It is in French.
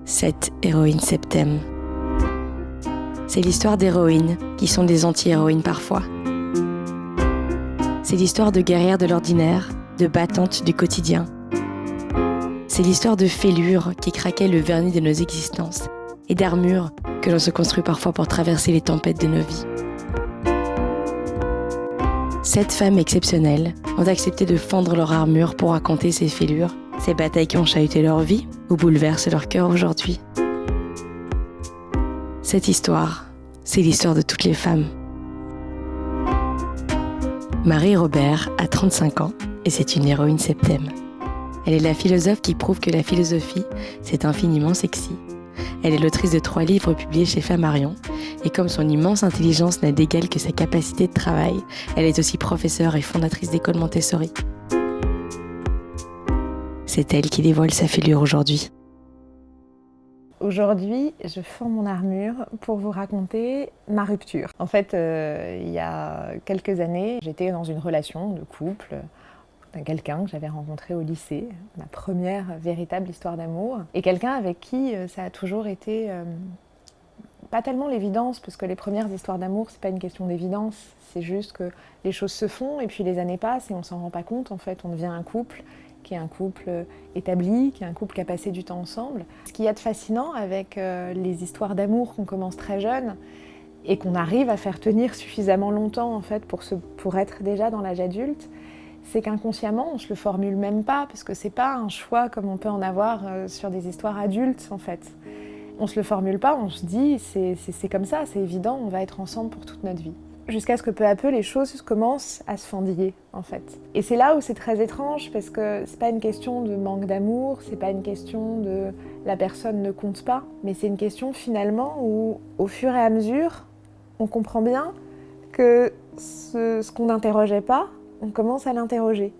7 héroïnes septem. C'est l'histoire d'héroïnes qui sont des anti-héroïnes parfois. C'est l'histoire de guerrières de l'ordinaire, de battantes du quotidien. C'est l'histoire de fêlures qui craquaient le vernis de nos existences et d'armures que l'on se construit parfois pour traverser les tempêtes de nos vies. 7 femmes exceptionnelles ont accepté de fendre leur armure pour raconter ces fêlures, ces batailles qui ont chahuté leur vie ou bouleversé leur cœur aujourd'hui. Cette histoire, c'est l'histoire de toutes les femmes. Marie Robert a 35 ans et c'est une héroïne septem. Elle est la philosophe qui prouve que la philosophie, c'est infiniment sexy. Elle est l'autrice de 3 livres publiés chez Flammarion, et comme son immense intelligence n'a d'égal que sa capacité de travail, elle est aussi professeure et fondatrice d'école Montessori. C'est elle qui dévoile sa fêlure aujourd'hui. Aujourd'hui, je fends mon armure pour vous raconter ma rupture. En fait, il y a quelques années, j'étais dans une relation de couple avec quelqu'un que j'avais rencontré au lycée, ma première véritable histoire d'amour, et quelqu'un avec qui ça a toujours été pas tellement l'évidence, parce que les premières histoires d'amour, c'est pas une question d'évidence, c'est juste que les choses se font et puis les années passent et on s'en rend pas compte. En fait, on devient un couple qui est un couple établi, qui est un couple qui a passé du temps ensemble. Ce qu'il y a de fascinant avec les histoires d'amour qu'on commence très jeune et qu'on arrive à faire tenir suffisamment longtemps en fait pour être déjà dans l'âge adulte, c'est qu'inconsciemment, on se le formule même pas, parce que c'est pas un choix comme on peut en avoir sur des histoires adultes en fait. On se le formule pas, on se dit c'est comme ça, c'est évident, on va être ensemble pour toute notre vie. Jusqu'à ce que peu à peu les choses commencent à se fendiller en fait. Et c'est là où c'est très étrange, parce que c'est pas une question de manque d'amour, c'est pas une question de la personne ne compte pas, mais c'est une question finalement où au fur et à mesure, on comprend bien que ce qu'on n'interrogeait pas, on commence à l'interroger.